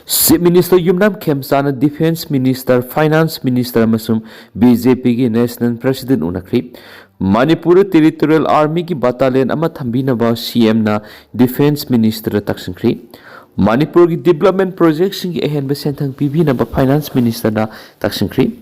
Chief Minister Yumnam Khemsana, Defense Minister, Finance Minister amasung BJP ki National President unakri. Manipur Territorial Army ki battalion ama thambinaba CM na Defense Minister taksingkri. Manipur ki development projects ki ahenba senthang pibinaba Finance Minister na taksingkri.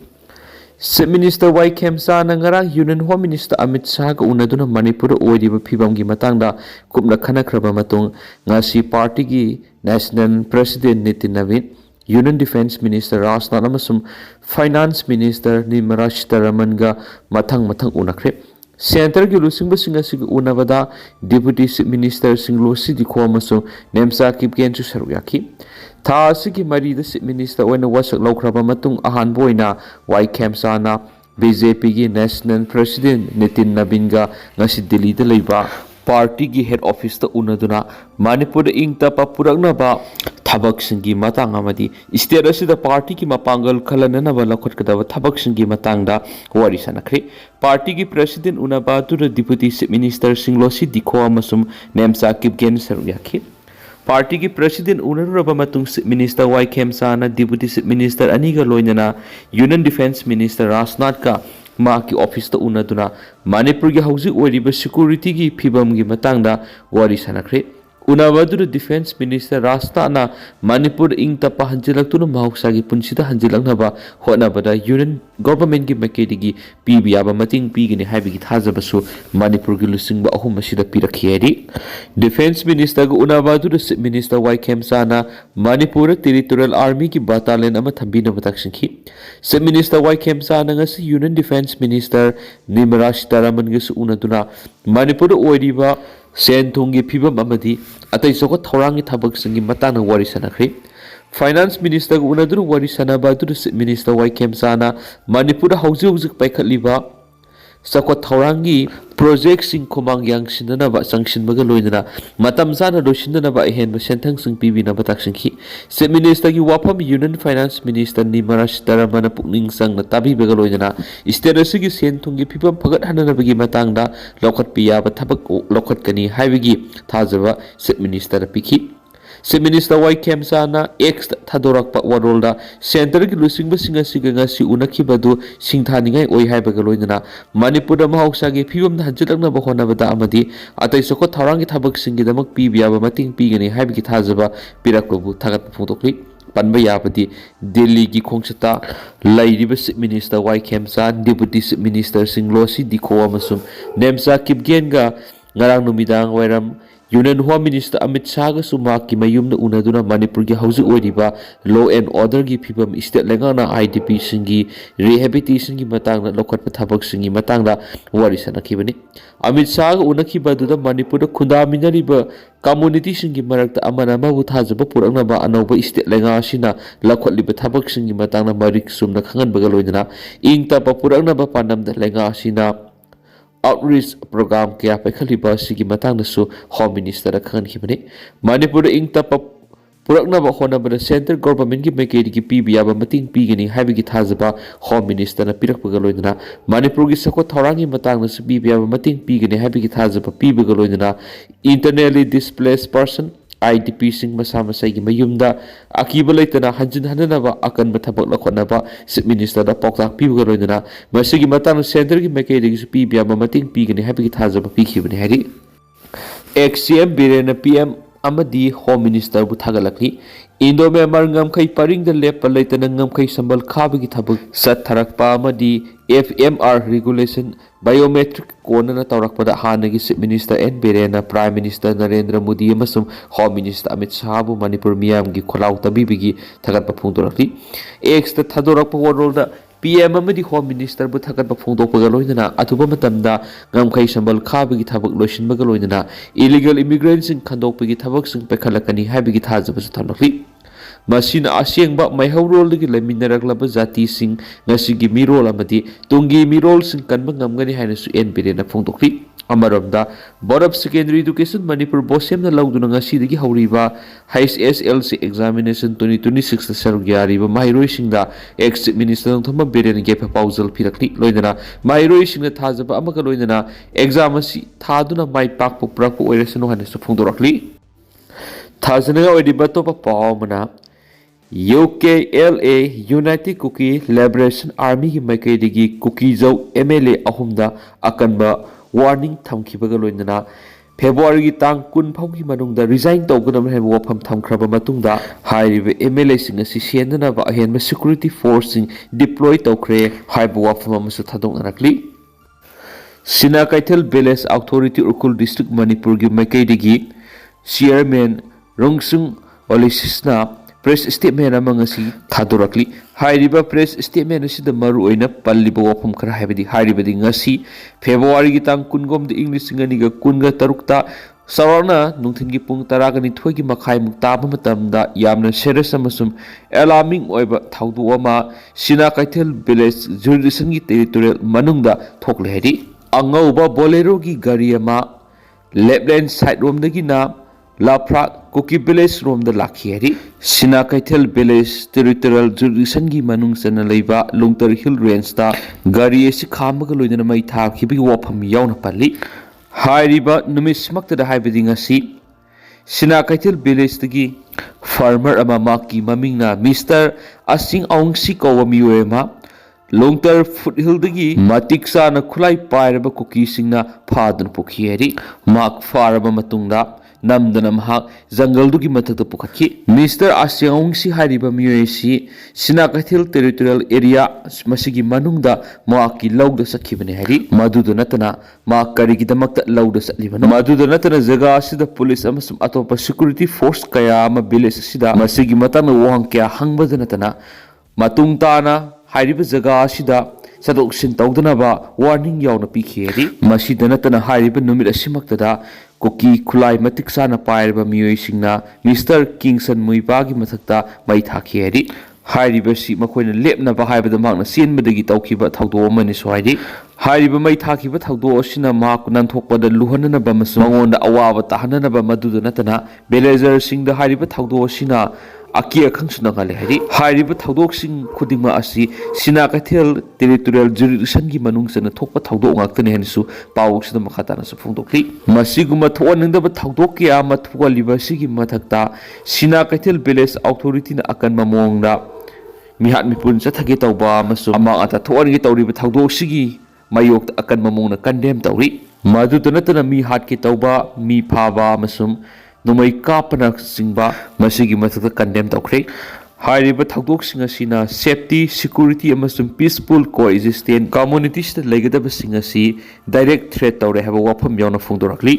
Chief Minister Y Khemsana ngarang Union Home Minister Amit Shah ka unaduna Manipur oidiba phibam gi matangda kupna khanakraba matung Ngashi party ki National President Nitin Navin, Union Defense Minister Rajnath amasung Finance Minister Nirmala Sitharaman ga mathang unakre. Center ki lusingba singasig unabada Deputy Chief Minister Singlosi dikho amasung Nemsa Kipken su saruyaki. Tha asigi marida Chief Minister oina wasak laukraba matung ahanba oina Y Khemsana BJP ki National President Nitin Navin ga ngasi Delhi da leiba party ki head office ta unaduna Manipur ingta pa puraknaba thabak singi matang amadi state asida party ki mapangal khalanana lakhot kadaba thabak singi matangda wari sanakre. Party ki president unaba tu deputy chief minister Singlosi dikho amasum Nemsa Kipgen saruyaki. Party ki president unaraba matung minister Y Khemsana deputy chief minister aniga loinana Union Defense Minister Rajnath ka Maki office ta unaduna Manipur ki hausi oiriba security ki phibam gi matangda wari sanakre. Unabadu Defense Minister Rajnath na Manipur ingta pa hanjilaktuna mahausa gi punsida hanjilaknaba hotnabada Union Government gi makedi gi pibiyaba mating pigini haibi gi thajabasu Manipur gi lusingba ahum masida pirakhiari. Defense Minister ga unabadu Minister Y Khemsana Manipur Territorial Army ki battalion ama thambina bataksingki. Chief Minister Y Khemsana ngasi Union Defense Minister Nirmala Sitharaman gi su unaduna Manipur oiriba sen thungi phibam amadi atai soko thorangi thabak singi matana wari sanakre. Finance Minister ga unaduru wari sanaba du Minister Y Khemsana Manipur hauzik paikhatliba sako thorangi project sing khomang yang sinanaba sanction baga loinana matam sana losinanaba ehenba senthang sing pibina bataksingki. Chief Minister gi wafam Union Finance Minister Nirmala Sitharaman pukning sang na tabi baga loinana state asigi sen thungi phibam phagat hananaba gi matangda lokhat piya ba thabak lokhat kani haibigi thajaba Chief Minister pikhi. Chief Minister Y Khemsana X Thadorakpa warolda center ki lusingba singasiga ngasi unakibadu singthaningai oi haibaga loinana Manipur da mahausa gi phibam da hanjilakna ba honabada amadi atai soko tharangi thabak singi damak pibiyaba mating pigani haibigi thajaba pirakbu thagat phutokli. Panba yabadi Delhi ki khongsata lairiba Chief Minister Y Khemsana Deputy Chief Minister Singlosi dikho amasum Nemsa Kipgen ga ngarang numidang wairam Union Home Minister Amit Shah ga sumaki mayumna unaduna Manipur ki hausi oiriba law and order gi phibam state lengana IDP singi rehabilitation gi matangna lokhatpa thabak singi matangda wari sanakibani. Amit Shah ga unakiba duda Manipur da khundaminariba community singi marakta amana mabu thajaba puraknaba anauba state lenga asina lakhatliba thabak singi matangna marik sumna khanganbaga loidana ingta pa puraknaba pandamda lenga asina outreach program kaya paikaliba sigi matangna su Home Minister khan khibani. Manipur ingta pa purakna ba honabada center government gi makedi gi pibiyaba mating pigini haibigi thajaba Home Minister na pirakpaga loidana Manipur gi sako thorangi matangna su pibiyaba mating pigini haibigi thajaba pibaga loidana internally displaced person IDP sing masa gi mayumda akiba leitana hanjin hananaba akan bathabak lakhonaba Chief Minister da poktak pibuga loidana masigi matang center gi makedi gi pibiyaba mating pigini haibigi thajaba pikhibani hari. XCM Birena PM amadi Home Minister bu thagalakni Indo Myanmar ngamkai paring da lepa leitana ngamkai sambal khabagi thabak sat tharakpa amadi FMR regulation biometric kona na tawrakpada hanagi Chief Minister N Birena Prime Minister Narendra Modi amasum Home Minister Amit Shah bu Manipur miyam gi kholau tabibigi thagatpa phungdorakli X ta thadorakpa warolda PM amadi Home Minister bu thagatpa phungdokpaga loinana atuba matamda ngamkai sambal khabagi thabak loisinbaga loinana illegal immigrants sing khandokpagi thabak sing pekhalakani haibigi thajaba su thamlakli. Masina asyengba maihawrol dagi laminaraklaba jati sing ngasigi mirol amadi tungi mirol sing kanba ngamgani haina su NPD na phungdokli. Amaromda Board of Secondary Education Manipur Bosem na lawduna ngasi dagi hawriba HSLC examination 2026 na sarugyariba mahiroi singda ex minister ng thoma Biren ge proposal pirakli loinana mahiroi singna thajaba amaka loinana exam asi thaduna mai pakpo prakpo oirasano haina su phungdorakli. Thajana oiriba topa pawmana UKLA Meetei-kuki Liberation Army ki maikaidagi kuki jau MLA ahumda akanba warning thamkibaga loinana February ki tang kun phauki manungda resign tawgadam haiba wafam thamkraba matungda hairiba MLA sing asi sendanaba ahenba security force sing deploy tawkhre haiba wafam amasu thadoknarakli Sina Kaithal Village Authority Urkul District Manipur ki maikaidagi Chairman Rongsung Olisisna press statement among asi thadorakli hairiba press statement asi da maru oina palliba wafam khara haibadi hairibadi ngasi February gi tang kungom de English ngani ga kunga tarukta sarana nungthin gi pung taraga ni thoi gi makhai muk taba matamda yamna serious amasum alarming oiba thaudu ama Sina Kaithal Village jurisdiction gi territorial manungda thokle hedi angauba bolero gi gari ama left lane side rom dagi na Lapra Kuki Village Rom the Lakieri, Sina Kaithal Village Territorial Jurisdiction gi manung sana leiba Lungtar Hill Range ta gari esi khamaga loidana mai tha khibi wafam yauna palli hairiba numismakta da haibadi ngasi Sina Kaithal Village tagi farmer ama maki mamingna Mr. Asing Aungsi kawa miyoema Lungtar Foothill dagi matiksa na khulai pairaba kuki singna phadan pukhieri mak faraba matungda namdana mahak jungle dugi mathakta pukhatki Mr. Asyong si hariba miyoisi Sina Kaithal territorial area masigi manungda maaki lawda sakhibane hari maduda natana ma karigi damakta lawda satlibana maduda natana jaga asida police amasum atopa security force kaya ama village asida masigi matana wang kya hangbada natana matung tana hariba jaga asida sadok sin tawdanaba warning yauna pikheri masida natana hariba numit asimaktada Kuki Kulai Matiksana Pairba Miyoi Singna Mr. Kingson Muibagi Mathakta Mai Thakhieri Hairiba si makoina lepna ba haibada makna senbadagi tawkhiba thawdo amani swai hairiba mai thakhiba thawdo asina mak nan thokpada luhanana ba masu mangonda awaba tahanana ba maduda natana villager singda hairiba thawdo asina Aki akhang ngale hari hairiba thawdok sing khudingma asi Sina Kaithal territorial jurisdiction gi manung sana thokpa thawdok ngaktani hanisu pawok sida makhatana su phungdokli masiguma thoningda ba thawdok kya mathuwa libasi gi mathakta Sina Kaithal village authority na akan mamongda mihat mipun chathage tawba masu ama ata thon gi tawri ba thawdok sigi mayok akan mamongna condemn tawri madu tanatana mi hat ki tawba mi phaba masum Numai kapana singba masigi mathakta condemn tawkhre hairiba thawdok singa sina safety security amasum peaceful coexistence communities ta legadaba singa si direct threat tawre haba wafam yauna phungdorakli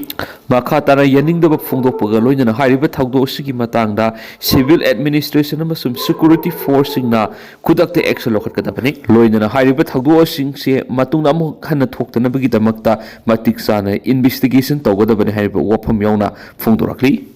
makha tara yaningdaba phungdokpaga loinana hairiba thawdok sigi matangda civil administration amasum security force singna khudakta action lokhatkadabani loinana hairiba thawdok sing se matungna amu khanna thoktanabagi damakta matik sana investigation tawgadabani hairiba wafam yauna phungdorakli